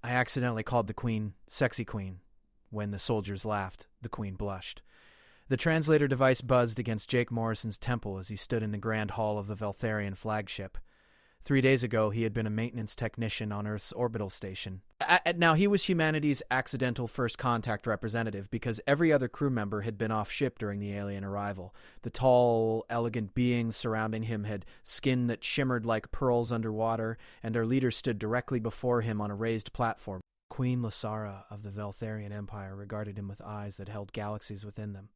I accidentally called the Queen Sexy Queen. When the soldiers laughed, the Queen blushed. The translator device buzzed against Jake Morrison's temple as he stood in the grand hall of the Vtheran flagship. 3 days ago, he had been a maintenance technician on Earth's orbital station. Now, he was humanity's accidental first contact representative because every other crew member had been off-ship during the alien arrival. The tall, elegant beings surrounding him had skin that shimmered like pearls underwater, and their leader stood directly before him on a raised platform. Queen Lasara of the Vtheran Empire regarded him with eyes that held galaxies within them.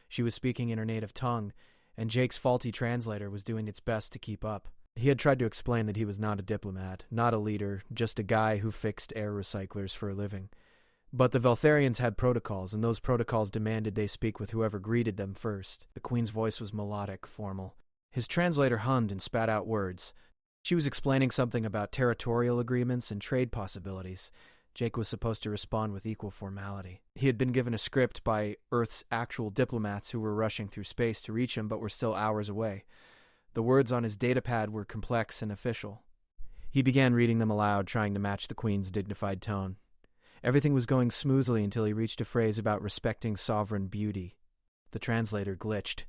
She was speaking in her native tongue, and Jake's faulty translator was doing its best to keep up. He had tried to explain that he was not a diplomat, not a leader, just a guy who fixed air recyclers for a living. But the Vtharians had protocols, and those protocols demanded they speak with whoever greeted them first. The Queen's voice was melodic, formal. His translator hummed and spat out words. She was explaining something about territorial agreements and trade possibilities. Jake was supposed to respond with equal formality. He had been given a script by Earth's actual diplomats who were rushing through space to reach him but were still hours away. The words on his datapad were complex and official. He began reading them aloud, trying to match the Queen's dignified tone. Everything was going smoothly until he reached a phrase about respecting sovereign beauty. The translator glitched.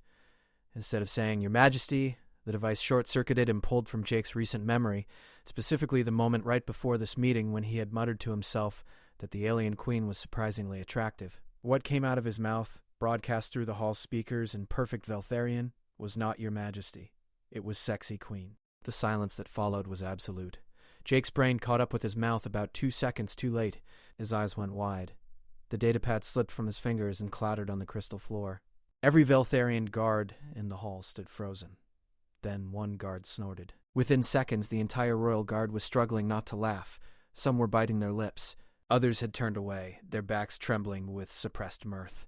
Instead of saying, "Your Majesty," the device short-circuited and pulled from Jake's recent memory, specifically the moment right before this meeting when he had muttered to himself that the alien Queen was surprisingly attractive. What came out of his mouth, broadcast through the hall speakers in perfect Vtharian, was not "Your Majesty." It was "Sexy Queen." The silence that followed was absolute. Jake's brain caught up with his mouth about 2 seconds too late. His eyes went wide. The datapad slipped from his fingers and clattered on the crystal floor. Every Vtharian guard in the hall stood frozen. Then one guard snorted. Within seconds, the entire royal guard was struggling not to laugh. Some were biting their lips. Others had turned away, their backs trembling with suppressed mirth.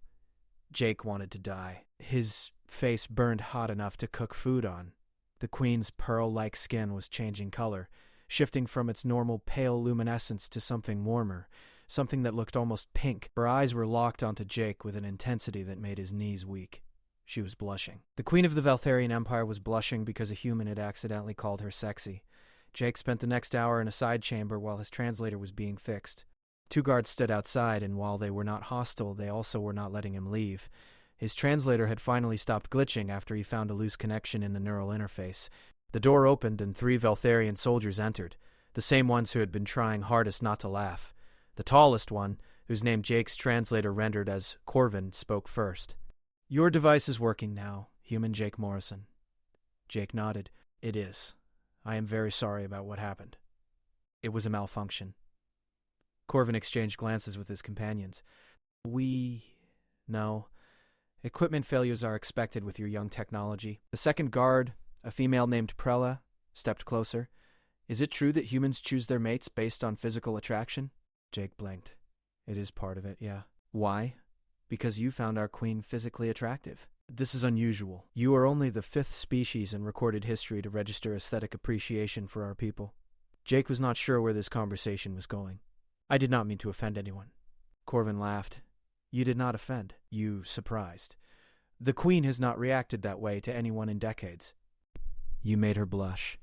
Jake wanted to die. His face burned hot enough to cook food on. The Queen's pearl-like skin was changing color, shifting from its normal pale luminescence to something warmer, something that looked almost pink. Her eyes were locked onto Jake with an intensity that made his knees weak. She was blushing. The Queen of the Vtharian Empire was blushing because a human had accidentally called her sexy. Jake spent the next hour in a side chamber while his translator was being fixed. 2 guards stood outside, and while they were not hostile, they also were not letting him leave. His translator had finally stopped glitching after he found a loose connection in the neural interface. The door opened and 3 Vtharian soldiers entered, the same ones who had been trying hardest not to laugh. The tallest one, whose name Jake's translator rendered as Corvin, spoke first. "Your device is working now, human Jake Morrison." Jake nodded. "It is. I am very sorry about what happened. It was a malfunction." Corvin exchanged glances with his companions. No. Equipment failures are expected with your young technology." The second guard, a female named Prella, stepped closer. "Is it true that humans choose their mates based on physical attraction?" Jake blinked. "It is part of it, yeah." "Why?" "Because you found our Queen physically attractive." "This is unusual. You are only the 5th species in recorded history to register aesthetic appreciation for our people." Jake was not sure where this conversation was going. "I did not mean to offend anyone." Corvin laughed. "You did not offend. You surprised. The Queen has not reacted that way to anyone in decades." "You made her blush.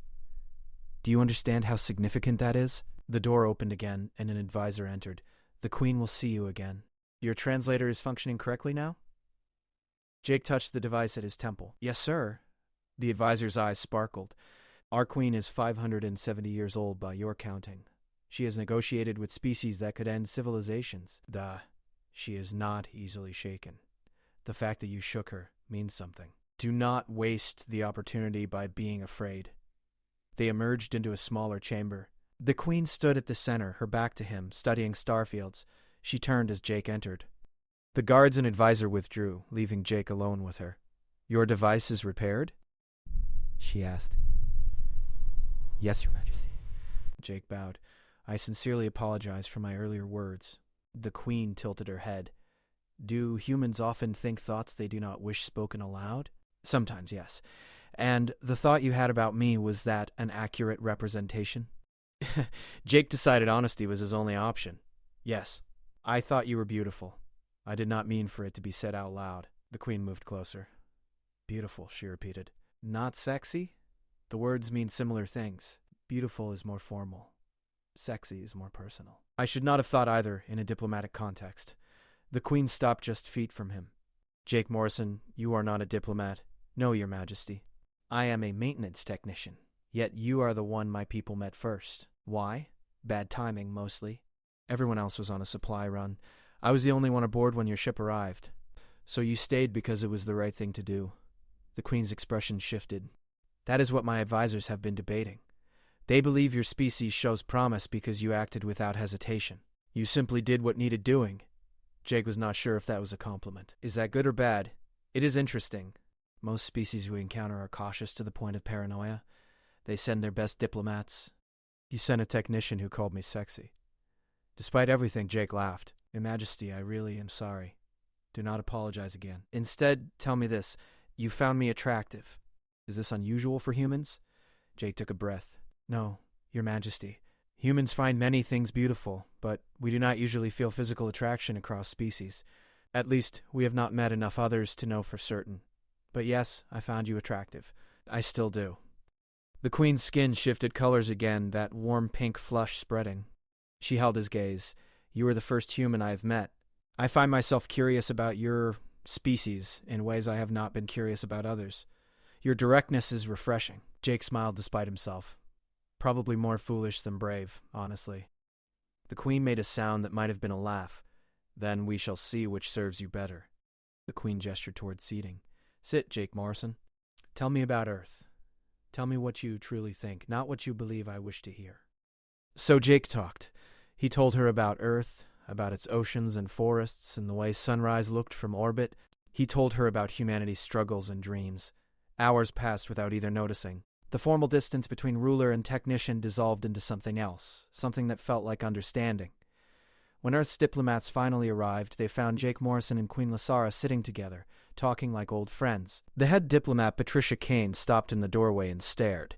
Do you understand how significant that is?" The door opened again, and an advisor entered. "The Queen will see you again. Your translator is functioning correctly now?" Jake touched the device at his temple. "Yes, sir." The advisor's eyes sparkled. "Our Queen is 570 years old by your counting. She has negotiated with species that could end civilizations. She is not easily shaken. The fact that you shook her means something. Do not waste the opportunity by being afraid." They emerged into a smaller chamber. The Queen stood at the center, her back to him, studying starfields. She turned as Jake entered. The guards and advisor withdrew, leaving Jake alone with her. "Your device is repaired?" she asked. "Yes, Your Majesty." Jake bowed. "I sincerely apologize for my earlier words." The Queen tilted her head. "Do humans often think thoughts they do not wish spoken aloud?" "Sometimes, yes. And the thought you had about me, was that an accurate representation?" Jake decided honesty was his only option. "Yes. I thought you were beautiful. I did not mean for it to be said out loud." The Queen moved closer. "Beautiful," she repeated. "Not sexy?" "The words mean similar things. Beautiful is more formal." Sexy is more personal. I should not have thought either in a diplomatic context. The Queen stopped just feet from him. Jake Morrison, you are not a diplomat. No, Your Majesty. I am a maintenance technician. Yet you are the one my people met first. Why? Bad timing, mostly. Everyone else was on a supply run. I was the only one aboard when your ship arrived. So you stayed because it was the right thing to do. The Queen's expression shifted. That is what my advisors have been debating. They believe your species shows promise because you acted without hesitation. You simply did what needed doing. Jake was not sure if that was a compliment. Is that good or bad? It is interesting. Most species we encounter are cautious to the point of paranoia. They send their best diplomats. You sent a technician who called me sexy. Despite everything, Jake laughed. Your Majesty, I really am sorry. Do not apologize again. Instead, tell me this. You found me attractive. Is this unusual for humans? Jake took a breath. No, Your Majesty. Humans find many things beautiful, but we do not usually feel physical attraction across species. At least, we have not met enough others to know for certain. But yes, I found you attractive. I still do. The Queen's skin shifted colors again, that warm pink flush spreading. She held his gaze. You are the first human I have met. I find myself curious about your species in ways I have not been curious about others. Your directness is refreshing. Jake smiled despite himself. Probably more foolish than brave, honestly. The Queen made a sound that might have been a laugh. Then we shall see which serves you better. The Queen gestured toward seating. Sit, Jake Morrison. Tell me about Earth. Tell me what you truly think, not what you believe I wish to hear. So Jake talked. He told her about Earth, about its oceans and forests, and the way sunrise looked from orbit. He told her about humanity's struggles and dreams. Hours passed without either noticing. The formal distance between ruler and technician dissolved into something else, something that felt like understanding. When Earth's diplomats finally arrived, they found Jake Morrison and Queen Lasara sitting together, talking like old friends. The head diplomat, Patricia Kane, stopped in the doorway and stared.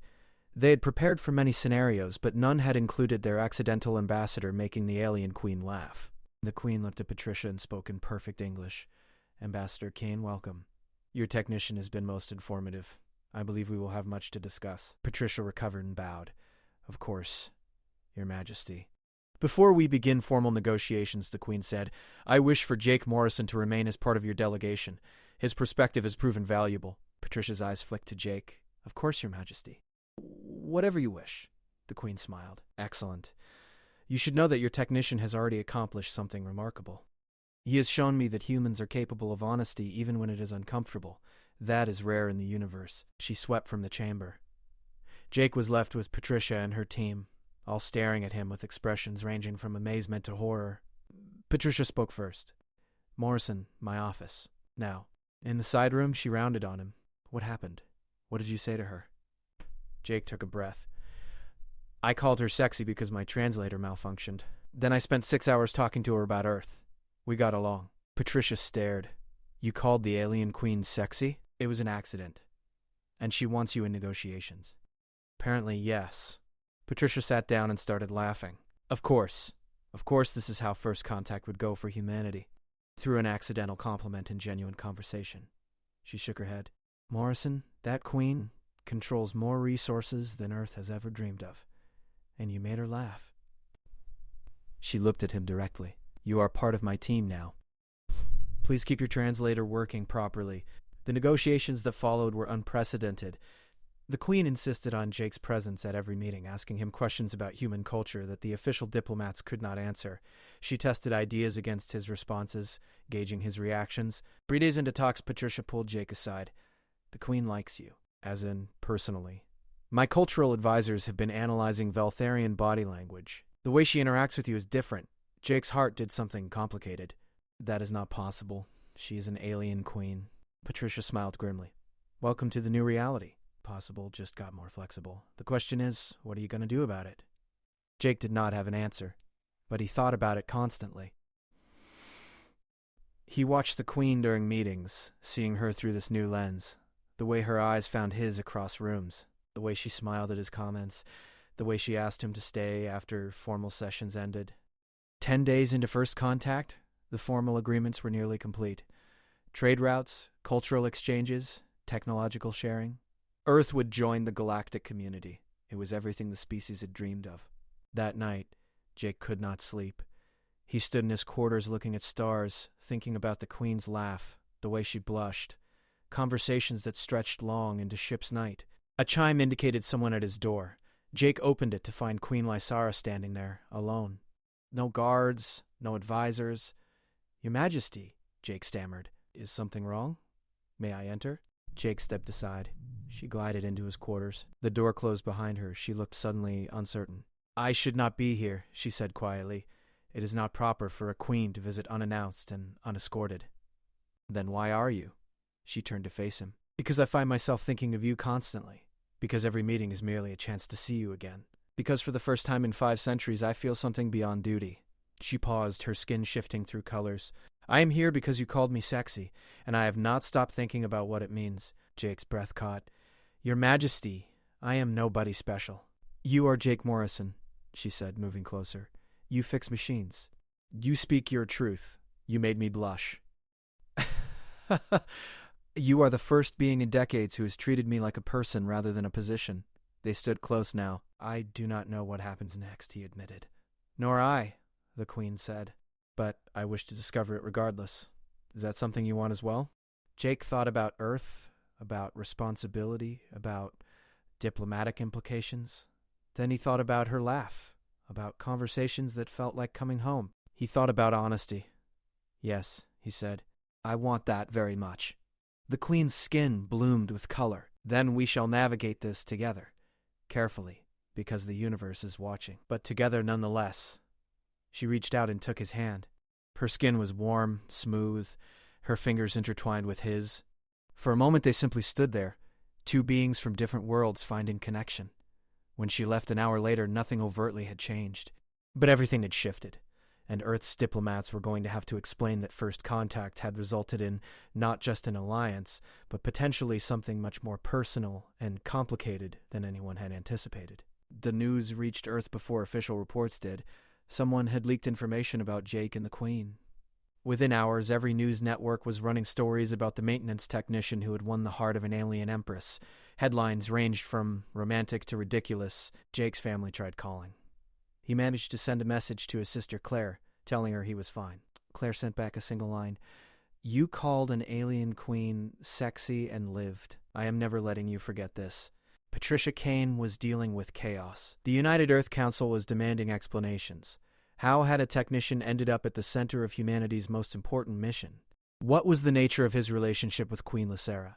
They had prepared for many scenarios, but none had included their accidental ambassador making the alien queen laugh. The Queen looked at Patricia and spoke in perfect English. Ambassador Kane, welcome. Your technician has been most informative. I believe we will have much to discuss. Patricia recovered and bowed. Of course, Your Majesty. Before we begin formal negotiations, the Queen said, I wish for Jake Morrison to remain as part of your delegation. His perspective has proven valuable. Patricia's eyes flicked to Jake. Of course, Your Majesty. Whatever you wish. The Queen smiled. Excellent. You should know that your technician has already accomplished something remarkable. He has shown me that humans are capable of honesty even when it is uncomfortable. That is rare in the universe. She swept from the chamber. Jake was left with Patricia and her team, all staring at him with expressions ranging from amazement to horror. Patricia spoke first. Morrison, my office. Now. In the side room, she rounded on him. What happened? What did you say to her? Jake took a breath. I called her sexy because my translator malfunctioned. Then I spent 6 hours talking to her about Earth. We got along. Patricia stared. You called the alien queen sexy? It was an accident. And she wants you in negotiations. Apparently, yes. Patricia sat down and started laughing. Of course. Of course this is how first contact would go for humanity. Through an accidental compliment and genuine conversation. She shook her head. Morrison, that queen controls more resources than Earth has ever dreamed of. And you made her laugh. She looked at him directly. You are part of my team now. Please keep your translator working properly. The negotiations that followed were unprecedented. The Queen insisted on Jake's presence at every meeting, asking him questions about human culture that the official diplomats could not answer. She tested ideas against his responses, gauging his reactions. 3 days into talks, Patricia pulled Jake aside. The Queen likes you, as in personally. My cultural advisors have been analyzing Vtheran body language. The way she interacts with you is different. Jake's heart did something complicated. That is not possible. She is an alien queen. Patricia smiled grimly. Welcome to the new reality. Possible just got more flexible. The question is, what are you going to do about it? Jake did not have an answer, but he thought about it constantly. He watched the Queen during meetings, seeing her through this new lens, the way her eyes found his across rooms, the way she smiled at his comments, the way she asked him to stay after formal sessions ended. 10 days into first contact, the formal agreements were nearly complete. Trade routes, cultural exchanges, technological sharing. Earth would join the galactic community. It was everything the species had dreamed of. That night, Jake could not sleep. He stood in his quarters looking at stars, thinking about the Queen's laugh, the way she blushed, conversations that stretched long into ship's night. A chime indicated someone at his door. Jake opened it to find Queen Lysara standing there, alone. No guards, no advisors. "Your Majesty," Jake stammered. "Is something wrong? May I enter?" Jake stepped aside. She glided into his quarters. The door closed behind her. She looked suddenly uncertain. "I should not be here," she said quietly. "It is not proper for a queen to visit unannounced and unescorted." "Then why are you?" She turned to face him. "Because I find myself thinking of you constantly. Because every meeting is merely a chance to see you again. Because for the first time in 5 centuries I feel something beyond duty." She paused, her skin shifting through colors. "I am here because you called me sexy, and I have not stopped thinking about what it means." Jake's breath caught. "Your Majesty, I am nobody special." "You are Jake Morrison," she said, moving closer. "You fix machines. You speak your truth. You made me blush." "You are the first being in decades who has treated me like a person rather than a position." They stood close now. "I do not know what happens next," he admitted. "Nor I," the Queen said. "But I wish to discover it regardless. Is that something you want as well?" Jake thought about Earth, about responsibility, about diplomatic implications. Then he thought about her laugh, about conversations that felt like coming home. He thought about honesty. "Yes," he said, "I want that very much." The Queen's skin bloomed with color. "Then we shall navigate this together, carefully, because the universe is watching, but together nonetheless." She reached out and took his hand. Her skin was warm, smooth, her fingers intertwined with his. For a moment they simply stood there, 2 beings from different worlds finding connection. When she left an hour later, nothing overtly had changed. But everything had shifted, and Earth's diplomats were going to have to explain that first contact had resulted in not just an alliance, but potentially something much more personal and complicated than anyone had anticipated. The news reached Earth before official reports did. Someone had leaked information about Jake and the Queen. Within hours, every news network was running stories about the maintenance technician who had won the heart of an alien empress. Headlines ranged from romantic to ridiculous. Jake's family tried calling. He managed to send a message to his sister Claire, telling her he was fine. Claire sent back a single line. "You called an alien queen sexy and lived. I am never letting you forget this." Patricia Kane was dealing with chaos. The United Earth Council was demanding explanations. How had a technician ended up at the center of humanity's most important mission? What was the nature of his relationship with Queen Lysara?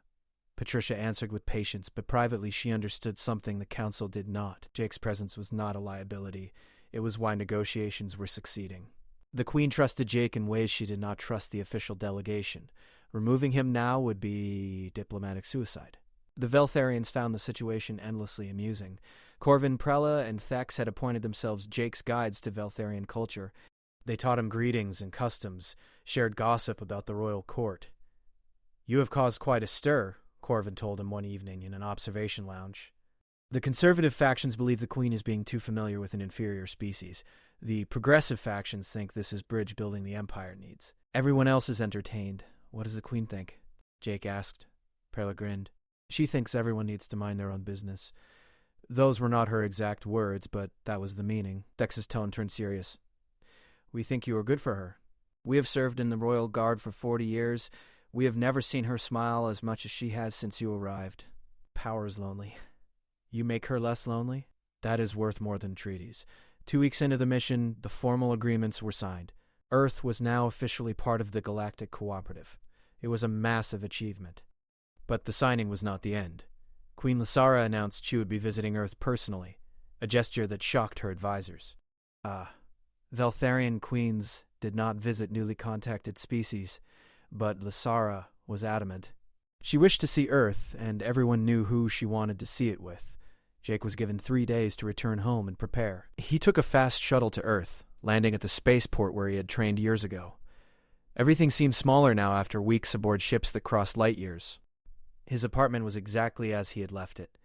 Patricia answered with patience, but privately she understood something the Council did not. Jake's presence was not a liability. It was why negotiations were succeeding. The Queen trusted Jake in ways she did not trust the official delegation. Removing him now would be diplomatic suicide. The Vtharians found the situation endlessly amusing. Corvin Prella and Thex had appointed themselves Jake's guides to Vtharian culture. They taught him greetings and customs, shared gossip about the royal court. "You have caused quite a stir," Corvin told him one evening in an observation lounge. The conservative factions believe the Queen is being too familiar with an inferior species. The progressive factions think this is bridge building the Empire needs. Everyone else is entertained. "What does the Queen think?" Jake asked. Prella grinned. "She thinks everyone needs to mind their own business." Those were not her exact words, but that was the meaning. Thex's tone turned serious. "We think you are good for her. We have served in the Royal Guard for 40 years. We have never seen her smile as much as she has since you arrived. Power is lonely. You make her less lonely? That is worth more than treaties." 2 weeks into the mission, the formal agreements were signed. Earth was now officially part of the Galactic Cooperative. It was a massive achievement. But the signing was not the end. Queen Lysara announced she would be visiting Earth personally, a gesture that shocked her advisors. Vtharian queens did not visit newly contacted species, but Lysara was adamant. She wished to see Earth, and everyone knew who she wanted to see it with. Jake was given 3 days to return home and prepare. He took a fast shuttle to Earth, landing at the spaceport where he had trained years ago. Everything seemed smaller now after weeks aboard ships that crossed light years. His apartment was exactly as he had left it.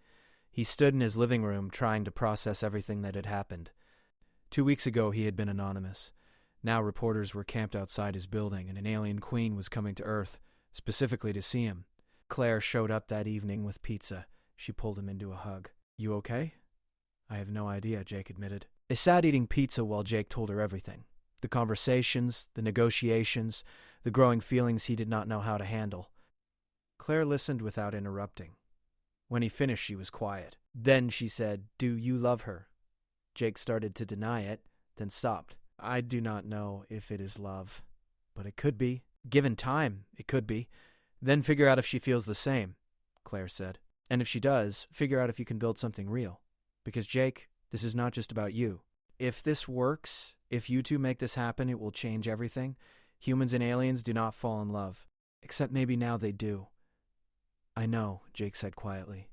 He stood in his living room trying to process everything that had happened. 2 weeks ago he had been anonymous. Now reporters were camped outside his building, and an alien queen was coming to Earth, specifically to see him. Claire showed up that evening with pizza. She pulled him into a hug. "You okay?" "I have no idea," Jake admitted. They sat eating pizza while Jake told her everything. The conversations, the negotiations, the growing feelings he did not know how to handle. Claire listened without interrupting. When he finished, she was quiet. Then she said, "Do you love her?" Jake started to deny it, then stopped. "I do not know if it is love, but it could be. Given time, it could be. Then figure out if she feels the same," Claire said. "And if she does, figure out if you can build something real. Because, Jake, this is not just about you. If this works, if you two make this happen, it will change everything. Humans and aliens do not fall in love. Except maybe now they do." "I know," Jake said quietly.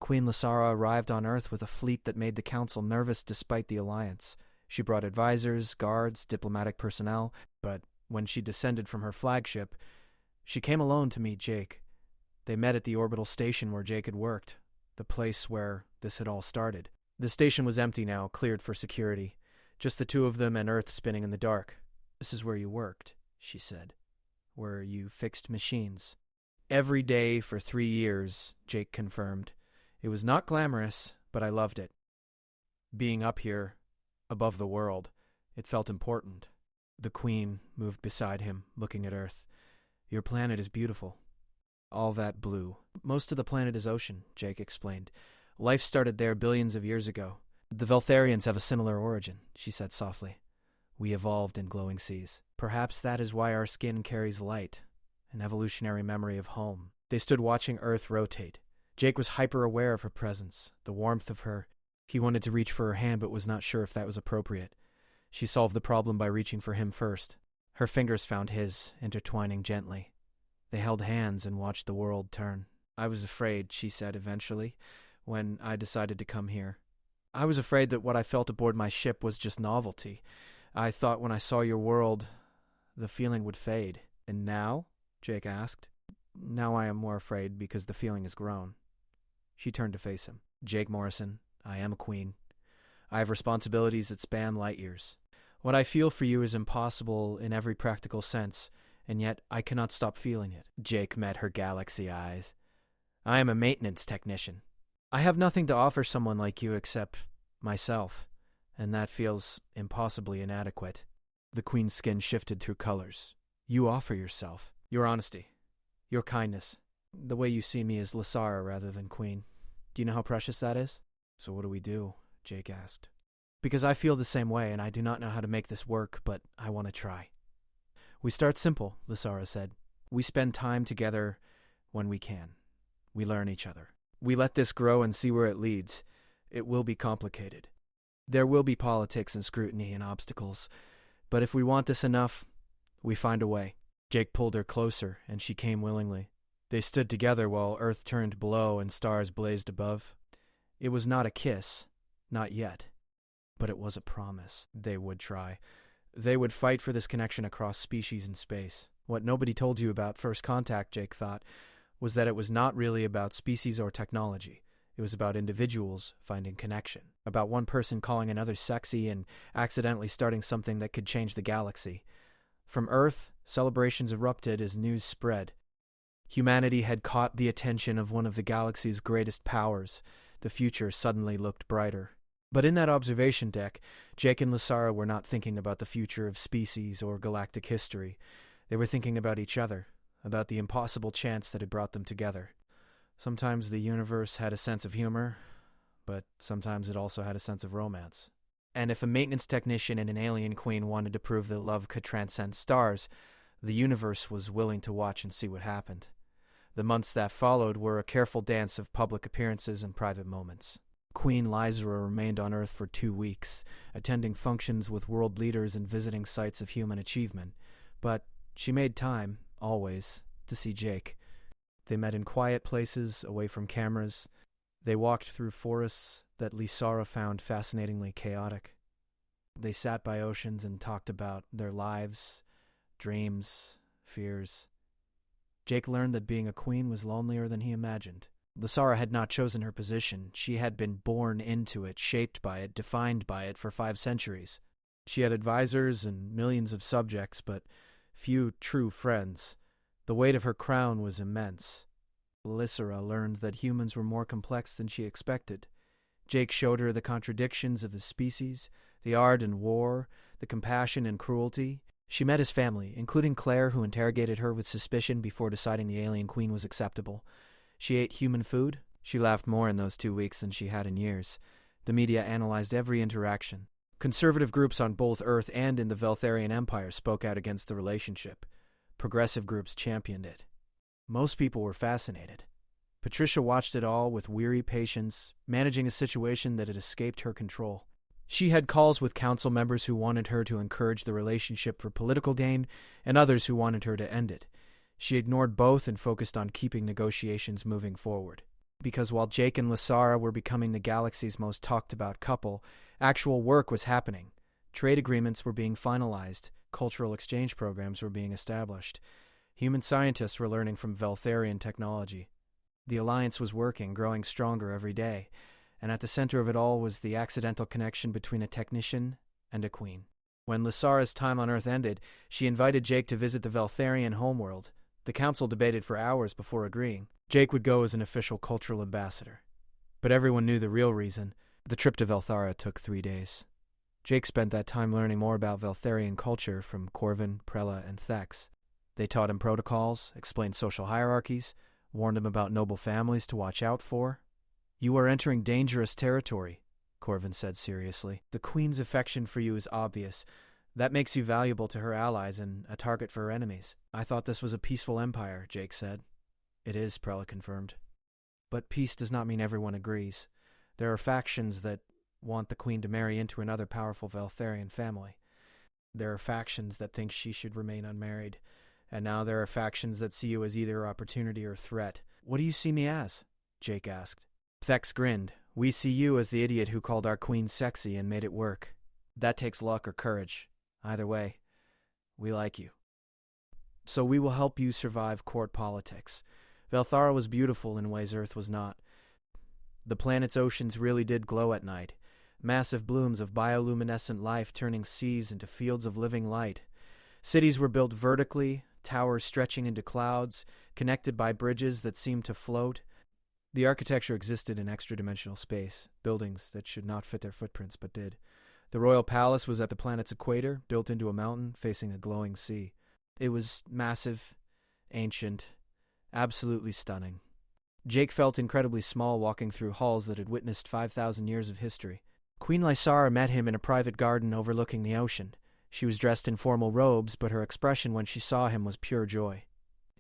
Queen Lysara arrived on Earth with a fleet that made the Council nervous despite the alliance. She brought advisors, guards, diplomatic personnel, but when she descended from her flagship, she came alone to meet Jake. They met at the orbital station where Jake had worked, the place where this had all started. The station was empty now, cleared for security. Just the two of them and Earth spinning in the dark. "This is where you worked," she said. "Where you fixed machines." "Every day for 3 years," Jake confirmed. "It was not glamorous, but I loved it. Being up here, above the world, it felt important." The Queen moved beside him, looking at Earth. "Your planet is beautiful. All that blue. Most of the planet is ocean," Jake explained. "Life started there billions of years ago. The Vtharians have a similar origin," she said softly. "We evolved in glowing seas. Perhaps that is why our skin carries light, an evolutionary memory of home." They stood watching Earth rotate. Jake was hyper-aware of her presence, the warmth of her. He wanted to reach for her hand but was not sure if that was appropriate. She solved the problem by reaching for him first. Her fingers found his, intertwining gently. They held hands and watched the world turn. "I was afraid," she said eventually, "when I decided to come here. I was afraid that what I felt aboard my ship was just novelty. I thought when I saw your world, the feeling would fade." "And now?" Jake asked. "Now I am more afraid because the feeling has grown." She turned to face him. "Jake Morrison, I am a queen. I have responsibilities that span light years. What I feel for you is impossible in every practical sense, and yet I cannot stop feeling it." Jake met her galaxy eyes. "I am a maintenance technician. I have nothing to offer someone like you except myself, and that feels impossibly inadequate." The Queen's skin shifted through colors. "You offer yourself. Your honesty. Your kindness. The way you see me as Lysara rather than Queen. Do you know how precious that is?" "So what do we do?" Jake asked. "Because I feel the same way, and I do not know how to make this work, but I want to try." "We start simple," Lysara said. "We spend time together when we can. We learn each other. We let this grow and see where it leads. It will be complicated. There will be politics and scrutiny and obstacles, but if we want this enough, we find a way." Jake pulled her closer, and she came willingly. They stood together while Earth turned below and stars blazed above. It was not a kiss, not yet, but it was a promise. They would try. They would fight for this connection across species and space. What nobody told you about first contact, Jake thought, was that it was not really about species or technology. It was about individuals finding connection, about one person calling another sexy and accidentally starting something that could change the galaxy. From Earth, celebrations erupted as news spread. Humanity had caught the attention of one of the galaxy's greatest powers. The future suddenly looked brighter. But in that observation deck, Jake and Lysara were not thinking about the future of species or galactic history. They were thinking about each other, about the impossible chance that had brought them together. Sometimes the universe had a sense of humor, but sometimes it also had a sense of romance. And if a maintenance technician and an alien queen wanted to prove that love could transcend stars, the universe was willing to watch and see what happened. The months that followed were a careful dance of public appearances and private moments. Queen Lysara remained on Earth for 2 weeks, attending functions with world leaders and visiting sites of human achievement. But she made time, always, to see Jake. They met in quiet places, away from cameras. They walked through forests that Lysara found fascinatingly chaotic. They sat by oceans and talked about their lives, dreams, fears. Jake learned that being a queen was lonelier than he imagined. Lysara had not chosen her position. She had been born into it, shaped by it, defined by it for 5 centuries. She had advisors and millions of subjects, but few true friends. The weight of her crown was immense. Lysara learned that humans were more complex than she expected. Jake showed her the contradictions of his species, The art and war, the compassion and cruelty. She met his family, including Claire, who interrogated her with suspicion before deciding the alien queen was acceptable. She ate human food. She laughed more in those 2 weeks than she had in years. The media analyzed every interaction. Conservative groups on both Earth and in the Vtheran Empire spoke out against the relationship. Progressive groups championed it. Most people were fascinated. Patricia watched it all with weary patience, managing a situation that had escaped her control. She had calls with council members who wanted her to encourage the relationship for political gain, and others who wanted her to end it. She ignored both and focused on keeping negotiations moving forward. Because while Jake and Lysara were becoming the galaxy's most talked-about couple, actual work was happening. Trade agreements were being finalized. Cultural exchange programs were being established. Human scientists were learning from Vtheran technology. The alliance was working, growing stronger every day, and at the center of it all was the accidental connection between a technician and a queen. When Lysara's time on Earth ended, she invited Jake to visit the Vtheran homeworld. The council debated for hours before agreeing. Jake would go as an official cultural ambassador. But everyone knew the real reason. The trip to Vthara took 3 days. Jake spent that time learning more about Vtheran culture from Corvin, Prella, and Thex. They taught him protocols, explained social hierarchies, warned him about noble families to watch out for. "You are entering dangerous territory," Corvin said seriously. "The Queen's affection for you is obvious. That makes you valuable to her allies and a target for her enemies." "I thought this was a peaceful empire," Jake said. "It is," Prella confirmed. "But peace does not mean everyone agrees. There are factions that want the Queen to marry into another powerful Vtheran family. There are factions that think she should remain unmarried. And now there are factions that see you as either opportunity or threat." "What do you see me as?" Jake asked. Thex grinned. "We see you as the idiot who called our queen sexy and made it work. That takes luck or courage. Either way, we like you. So we will help you survive court politics." Vthara was beautiful in ways Earth was not. The planet's oceans really did glow at night. Massive blooms of bioluminescent life turning seas into fields of living light. Cities were built vertically, towers stretching into clouds, connected by bridges that seemed to float. The architecture existed in extra-dimensional space, buildings that should not fit their footprints but did. The royal palace was at the planet's equator, built into a mountain facing a glowing sea. It was massive, ancient, absolutely stunning. Jake felt incredibly small walking through halls that had witnessed 5,000 years of history. Queen Lysara met him in a private garden overlooking the ocean. She was dressed in formal robes, but her expression when she saw him was pure joy.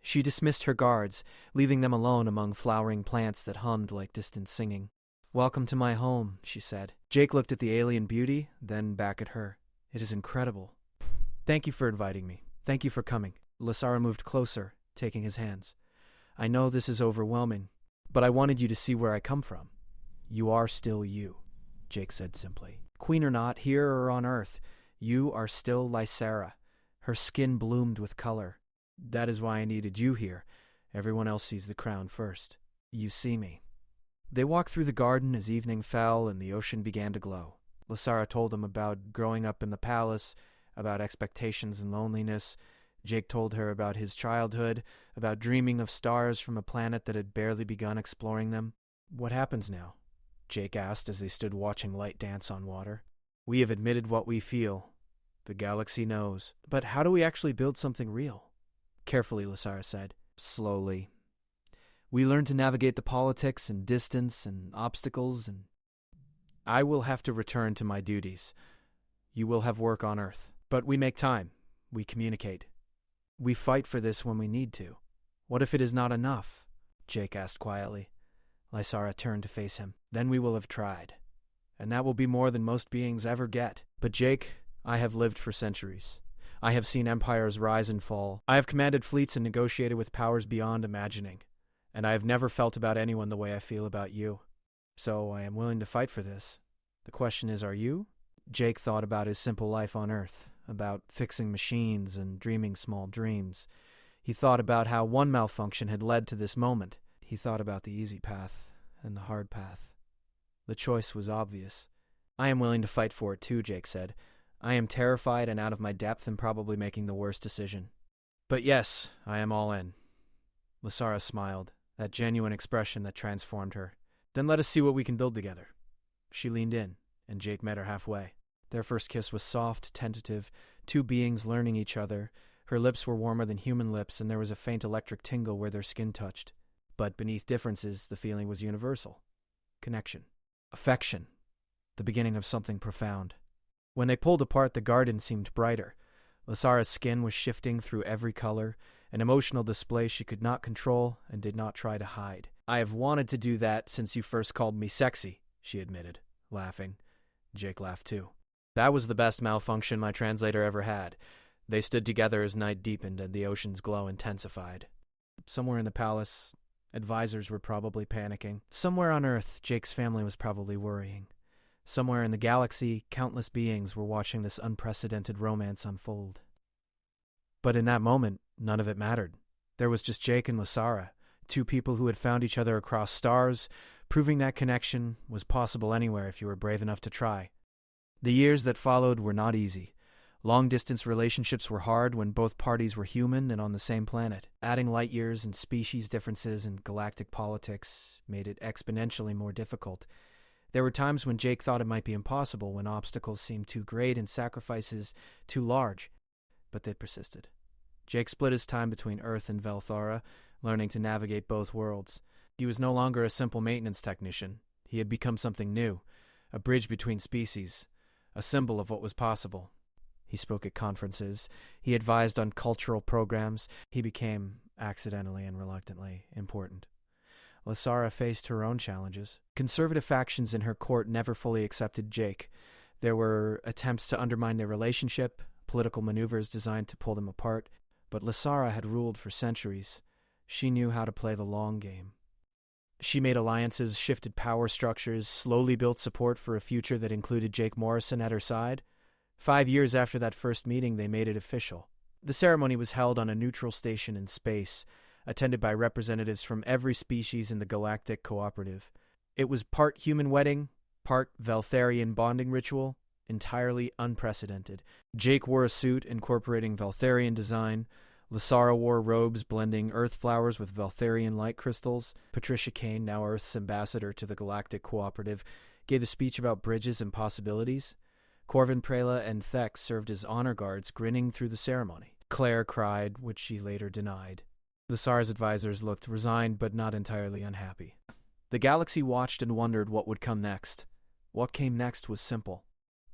She dismissed her guards, leaving them alone among flowering plants that hummed like distant singing. "Welcome to my home," she said. Jake looked at the alien beauty, then back at her. "It is incredible. Thank you for inviting me. Thank you for coming." Lysara moved closer, taking his hands. "I know this is overwhelming, but I wanted you to see where I come from." "You are still you," Jake said simply. "Queen or not, here or on Earth, you are still Lysara." Her skin bloomed with color. "That is why I needed you here. Everyone else sees the crown first. You see me." They walked through the garden as evening fell and the ocean began to glow. Lysara told him about growing up in the palace, about expectations and loneliness. Jake told her about his childhood, about dreaming of stars from a planet that had barely begun exploring them. "What happens now?" Jake asked as they stood watching light dance on water. "We have admitted what we feel. The galaxy knows. But how do we actually build something real?" Carefully, Lysara said. "Slowly. We learn to navigate the politics and distance and obstacles, and I will have to return to my duties. You will have work on Earth. But we make time. We communicate. We fight for this when we need to. What if it is not enough?" Jake asked quietly. Lysara turned to face him. "Then we will have tried. And that will be more than most beings ever get. But Jake, I have lived for centuries. I have seen empires rise and fall. I have commanded fleets and negotiated with powers beyond imagining. And I have never felt about anyone the way I feel about you. So I am willing to fight for this. The question is, are you?" Jake thought about his simple life on Earth, about fixing machines and dreaming small dreams. He thought about how one malfunction had led to this moment. He thought about the easy path and the hard path. The choice was obvious. "I am willing to fight for it too," Jake said. "I am terrified and out of my depth and probably making the worst decision. But yes, I am all in." Lysara smiled, that genuine expression that transformed her. "Then let us see what we can build together." She leaned in, and Jake met her halfway. Their first kiss was soft, tentative, two beings learning each other. Her lips were warmer than human lips, and there was a faint electric tingle where their skin touched. But beneath differences, the feeling was universal. Connection. Affection. The beginning of something profound. When they pulled apart, the garden seemed brighter. Lysara's skin was shifting through every color, an emotional display she could not control and did not try to hide. "I have wanted to do that since you first called me sexy," she admitted, laughing. Jake laughed too. "That was the best malfunction my translator ever had." They stood together as night deepened and the ocean's glow intensified. Somewhere in the palace, advisors were probably panicking. Somewhere on Earth, Jake's family was probably worrying. Somewhere in the galaxy, countless beings were watching this unprecedented romance unfold. But in that moment, none of it mattered. There was just Jake and Lysara, two people who had found each other across stars, proving that connection was possible anywhere if you were brave enough to try. The years that followed were not easy. Long-distance relationships were hard when both parties were human and on the same planet. Adding light years and species differences in galactic politics made it exponentially more difficult. There were times when Jake thought it might be impossible, when obstacles seemed too great and sacrifices too large. But they persisted. Jake split his time between Earth and Vtheran, learning to navigate both worlds. He was no longer a simple maintenance technician. He had become something new, a bridge between species, a symbol of what was possible. He spoke at conferences. He advised on cultural programs. He became, accidentally and reluctantly, important. Lysara faced her own challenges. Conservative factions in her court never fully accepted Jake. There were attempts to undermine their relationship, political maneuvers designed to pull them apart. But Lysara had ruled for centuries. She knew how to play the long game. She made alliances, shifted power structures, slowly built support for a future that included Jake Morrison at her side. 5 years after that first meeting, they made it official. The ceremony was held on a neutral station in space, attended by representatives from every species in the Galactic Cooperative. It was part human wedding, part Vtheran bonding ritual, entirely unprecedented. Jake wore a suit incorporating Vtheran design. Lysara wore robes blending Earth flowers with Vtheran light crystals. Patricia Kane, now Earth's ambassador to the Galactic Cooperative, gave a speech about bridges and possibilities. Corvin Prela and Thex served as honor guards, grinning through the ceremony. Claire cried, which she later denied. Lysara's advisors looked resigned but not entirely unhappy. The galaxy watched and wondered what would come next. What came next was simple.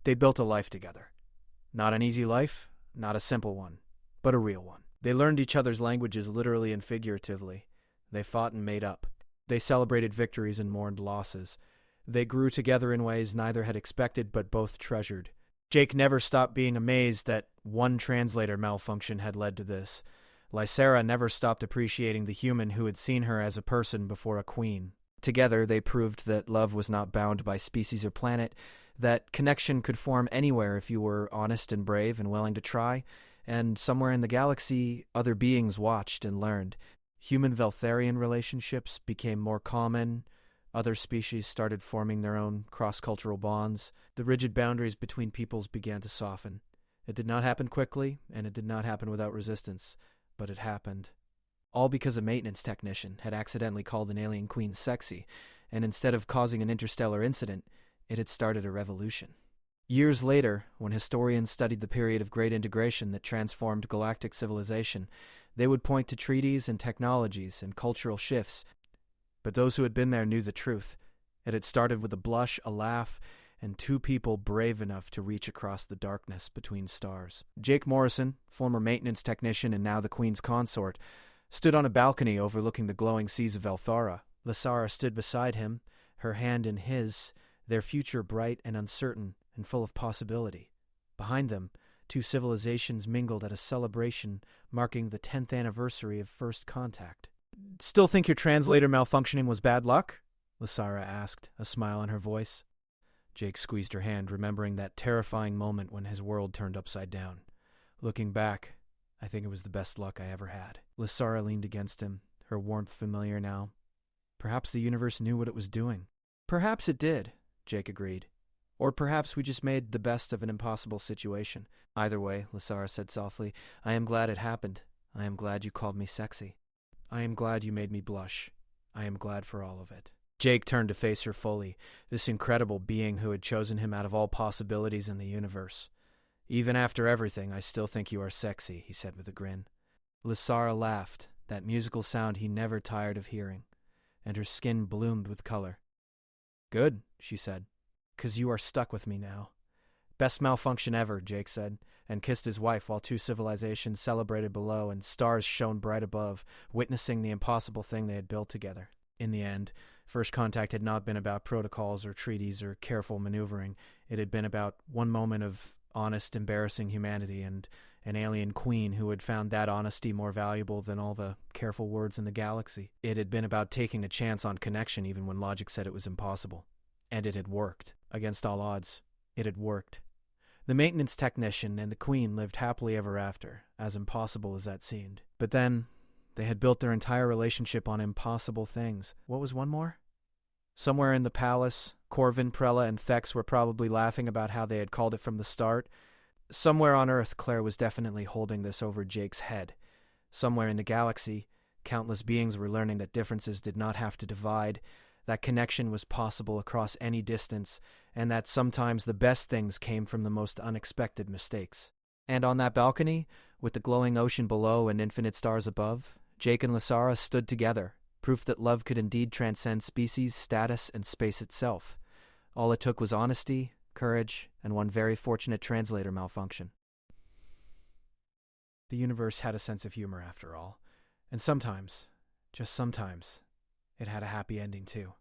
They built a life together. Not an easy life, not a simple one, but a real one. They learned each other's languages literally and figuratively. They fought and made up. They celebrated victories and mourned losses. They grew together in ways neither had expected but both treasured. Jake never stopped being amazed that one translator malfunction had led to this. Lysara never stopped appreciating the human who had seen her as a person before a queen. Together, they proved that love was not bound by species or planet, that connection could form anywhere if you were honest and brave and willing to try, and somewhere in the galaxy, other beings watched and learned. Human-Vtheran relationships became more common. Other species started forming their own cross-cultural bonds. The rigid boundaries between peoples began to soften. It did not happen quickly, and it did not happen without resistance, but it happened. All because a maintenance technician had accidentally called an alien queen sexy, and instead of causing an interstellar incident, it had started a revolution. Years later, when historians studied the period of great integration that transformed galactic civilization, they would point to treaties and technologies and cultural shifts. But those who had been there knew the truth. It had started with a blush, a laugh, and two people brave enough to reach across the darkness between stars. Jake Morrison, former maintenance technician and now the Queen's consort, stood on a balcony overlooking the glowing seas of Vtheran. Lysara stood beside him, her hand in his, their future bright and uncertain and full of possibility. Behind them, two civilizations mingled at a celebration marking the 10th anniversary of first contact. "Still think your translator malfunctioning was bad luck?" Lysara asked, a smile on her voice. Jake squeezed her hand, remembering that terrifying moment when his world turned upside down. Looking back, I think it was the best luck I ever had. Lysara leaned against him, her warmth familiar now. Perhaps the universe knew what it was doing. Perhaps it did, Jake agreed. Or perhaps we just made the best of an impossible situation. Either way, Lysara said softly, I am glad it happened. I am glad you called me sexy. I am glad you made me blush. I am glad for all of it. Jake turned to face her fully, this incredible being who had chosen him out of all possibilities in the universe. "Even after everything, I still think you are sexy," he said with a grin. Lysara laughed, that musical sound he never tired of hearing, and her skin bloomed with color. "Good," she said, "'cause you are stuck with me now." "Best malfunction ever," Jake said, and kissed his wife while two civilizations celebrated below and stars shone bright above, witnessing the impossible thing they had built together. In the end, First Contact had not been about protocols or treaties or careful maneuvering. It had been about one moment of honest, embarrassing humanity and an alien queen who had found that honesty more valuable than all the careful words in the galaxy. It had been about taking a chance on connection even when logic said it was impossible. And it had worked. Against all odds, it had worked. The maintenance technician and the queen lived happily ever after, as impossible as that seemed. But then, they had built their entire relationship on impossible things. What was one more? Somewhere in the palace, Corvin, Prella, and Thex were probably laughing about how they had called it from the start. Somewhere on Earth, Claire was definitely holding this over Jake's head. Somewhere in the galaxy, countless beings were learning that differences did not have to divide, that connection was possible across any distance, and that sometimes the best things came from the most unexpected mistakes. And on that balcony, with the glowing ocean below and infinite stars above, Jake and Lysara stood together, proof that love could indeed transcend species, status, and space itself. All it took was honesty, courage, and one very fortunate translator malfunction. The universe had a sense of humor after all, and sometimes, just sometimes, it had a happy ending too.